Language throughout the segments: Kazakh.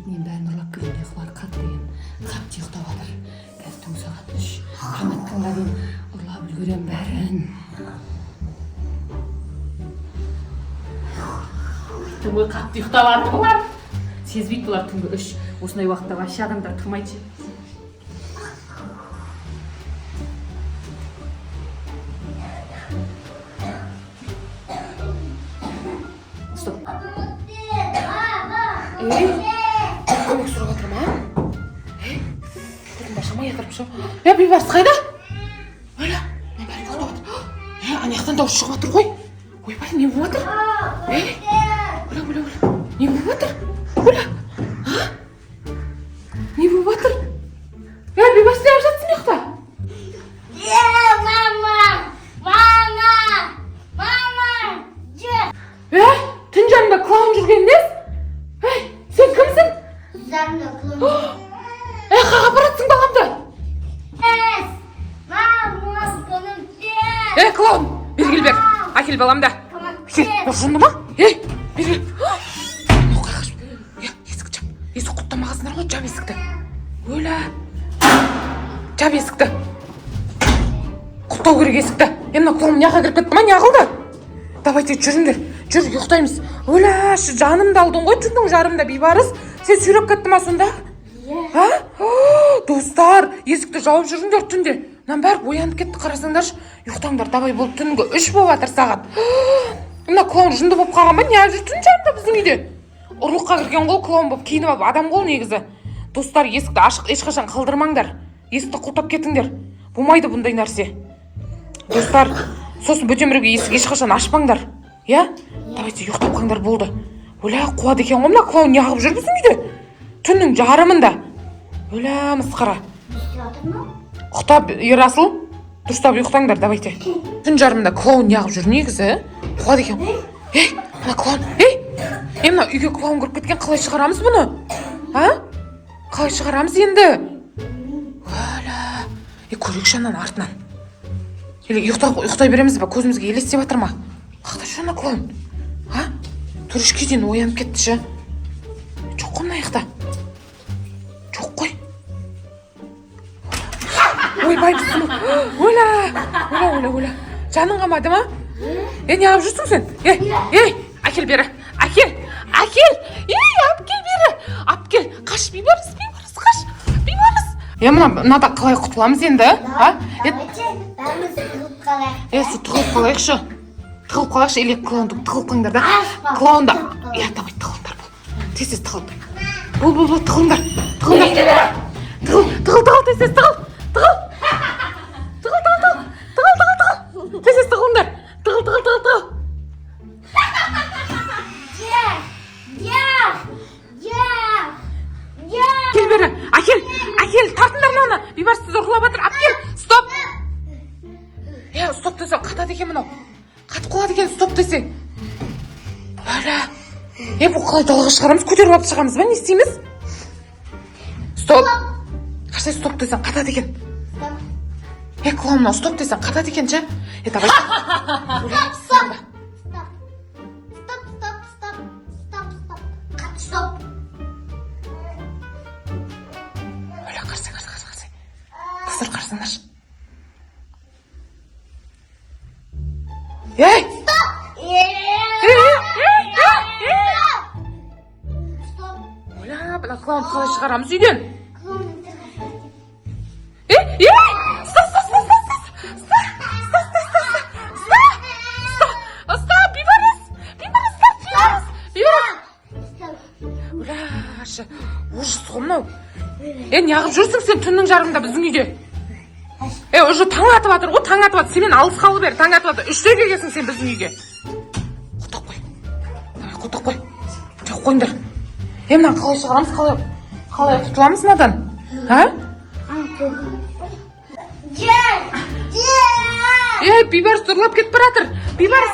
бетінен бәрін ұрлап келген ұйқылар қат деген қатты ұйықтап жатыр. Қазір түнгі сағат 3. Таң атқанға дейін ұрлап үлгерем бәрін. Түнгі қатты ұйықтап жатыр бұлар. Сезбейді бұлар түнгі 3. Осындай уақытта вообще адамдар тұрмайды. Стоп. Көмек сұрап жатыр ма? Көрдің ба, шамай жатырмын шу. Бейбарыс қайда? Ойла, мен бәрі ұйықтап жатыр. Ана жақтан дауыс шығып жатыр ғой. Ойбай, не болып жатыр? Ойла. Не болып жатыр? Ойла. Не болып жатыр? Бейбарыс, не алып жатсың ұйықта? Түн жанында клоун жүрген нес? Сен кімсің? Жанында клоун. Қаға баратсың бағамды? Клоун, бері кел бер. Әкел баламды. Кел, ұржынды ма? Бері кел. Есік жап. Есік құттамағасындар ғой, жап есікті. Өлі. Жап есікті. Құттау керек есікті. Емна клоун неға кіріп кетті ма, не қылды? Давайте жүріңдер. Жүр, ұйықтаймыз. Өлі, жанымды алдың ғой, түннің жарымда бейбарыс. Сен сүйреп кетті ма сонда? Достар, есікті жауып жүріңдер түнде. Мынан бәрі оянып кетті, қарасаңдаршы. Ұйықтаңдар, давай, бұл түнгі 3 болып жатыр сағат. Мына клоун жынды болып қалған ба? Не жүр түн жарымда біздің үйде? Ұрлыққа кірген ғой, клоун болып киініп алып, адам ғой негізі. Достар, есікті ашық ешқашан қалдырмаңдар. Есікті құлтап кетіңдер. Болмайды бұндай нәрсе. Достар, сосын бөтемірге есік ешқашан ашпаңдар. Давайте ұйықтап қаңдар болды. Оля, қуады екен ғой мына клоун неғып жүр біздің үйде? Түннің жарымында. Оля, мысқара. Ұйықтап, Ерасыл, дұрыстап ұйықтаңдар, давайте. Түн жарымында клоун неғып жүр негізі? Қуады екен. Мына клоун, мына үйге клоун кіріп кеткен, қалай шығарамыз бұны? Қалай шығарамыз енді? Оля, көрейікші анан артынан. Ұйықтай береміз ба? Көзімізге елестеп жатыр ма? Қақта жүр ана клоун? Түрішке дейін оянып кетті ше. Жоқ қой мына аяқта. Жоқ қой. Ойбай біздің. Ойла. Жаның қамады ма? Не алып жүрсің сен? Әкел бері. Әкел. Әпкел бері. Әпкел. Қаш, бейбарыс, қаш. Мынада қалай құтыламыз енді? Тығылып қалайықшы. Или клоунды тығылып қаңдар да. Клоунда. Давай, тығылыңдар бұл. Тез тығыл. Бұл, тығылыңдар. Тығыл, тез тығыл. Тығыл. Тез тығылыңдар. Тығыл. Кел бері. Әкел. Тартыңдар мына. Бейбарыс сіз ұрлап жатыр. Әпкел. Стоп. Стоп десең, қатады екен мынау. Қатып қалады екен, стоп десең. Бұл қалай далаға шығарамыз? Көтеріп алып шығамыз ба? Не істейміз? Стоп. Қаштай стоп десең, қатады екен. Клоун мынау, стоп десең, қатады екен ше. Давай. Стоп. Оля, қарсай. Қыздар қарсаңдаршы. Оля, бұна клоун қалай шығарамыз үйден? Стоп, бейбарыс. Оляшы, ужас ғой мынау. Неғып жүрсің сен түннің жарымында біздің үйде? Уже таң атып жатыр ғой, таң атып жатыр. Сенен алыс қалып бер, таң атып жатыр. 3-те келгенсің сен біздің үйге. Құттық қой. Жоқ қойыңдар. Мынаны қалай шығарамыз, қалай құтыламыз мынадан? Бейбарыс ұрлап кетіп баратыр. Бейбарыс.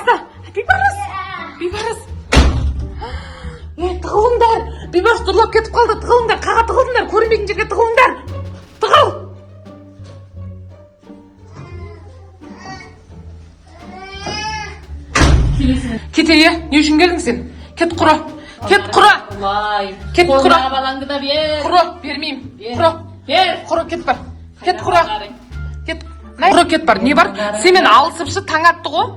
Тығылыңдар. Бейбарыс ұрлап кетіп қалды. Тығылыңдар, қаға тығылыңдар. Көрінбейтін жерге тығылыңдар. Тығыл. Кетейе, не үшін келдің сен? Кет құра. Кет құра. Кет құра. Қолдағы балаңды да бер. Құра, бермеймін. Бер. Құра. Бер. Құра, кет бар. Кет құра. Кет. Құра, кет бар. Не бар? Семен алысыпшы таң атты ғой.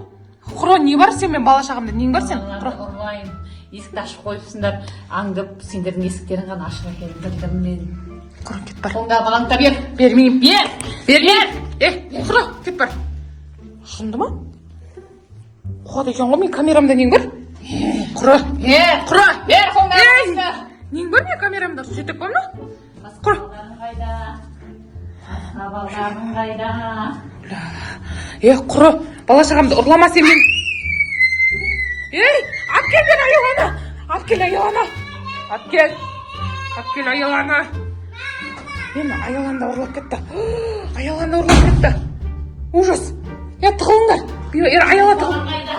Құра, не бар семен бала шағамда? Нең бар сен? Құра. Ұрлайын. Есікті ашып қойыпсыңдар. Аңдып, сендердің есіктерің ғана ашық екенін білдім мен. Құра, кет бар. Қолдағы балаңды да бер. Бермеймін. Бер. Бермеймін. Құра, кет бар. Шынды ма? Қуады екен ғой, мен камерамда нең бар? Құра. Бер. Құра. Бер қолдағы балаңды. Нең бар мен камерамда? Сөйтіп бар ма? Басқа балаларың қайда? Басқа балаларың қайда? Құра, бала шағамды ұрлама сен мен. Алып кел айлана. Алып кел айлана. Алып кел. Алып кел айлана. Мені айланда ұрлап кетті. Айланда ұрлап кетті. Ужас. Тығылыңдар. Айала тығыл. Қайда?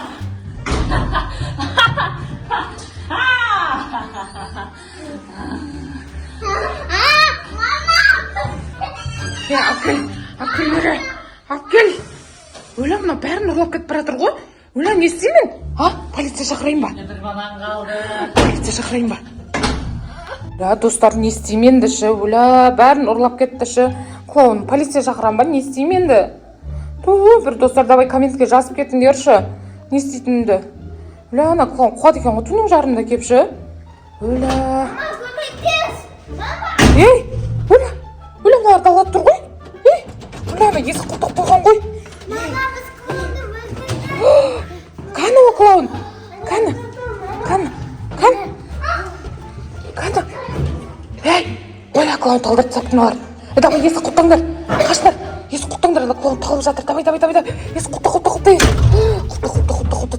Алып кел. Алып кел бері. Алып кел. Өлі мына бәрін ұрлап кетіп бара жатыр ғой. Өлі не істеймін? Полиция шақырайын ба? Бір балаң қалды. Полиция шақырайын ба? Достар, не істеймін endіші? Бәрін ұрлап кеттіші. Клоун, полиция шақырам ба? Не істеймін енді? Бір достар, давай комментке жазып кетіңдерші. Не істейтінімді? Ана клоун қуады екен ғой түннің жарымда кепші. Мыналар далада тұр ғой. Ана есік құлтық қойған ғой. Қаны о клоун? Қаны? Клоун талдырды саптыналар. Давай есік құлтаңдар. Қашындар. Есік құлтаңдар. Клоун талып жатыр. Давай. Есік құлта.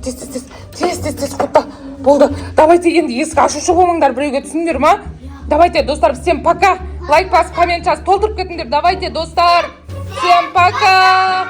Тез құлта. Болды. Давайте енді есік ашушы болмаңдар, біреуге түсіңдер ма? Давайте, достар, всем пока. Лайк бас, коммент жаз, толтырып кетіңдер. Давайте, достар. Всем пока.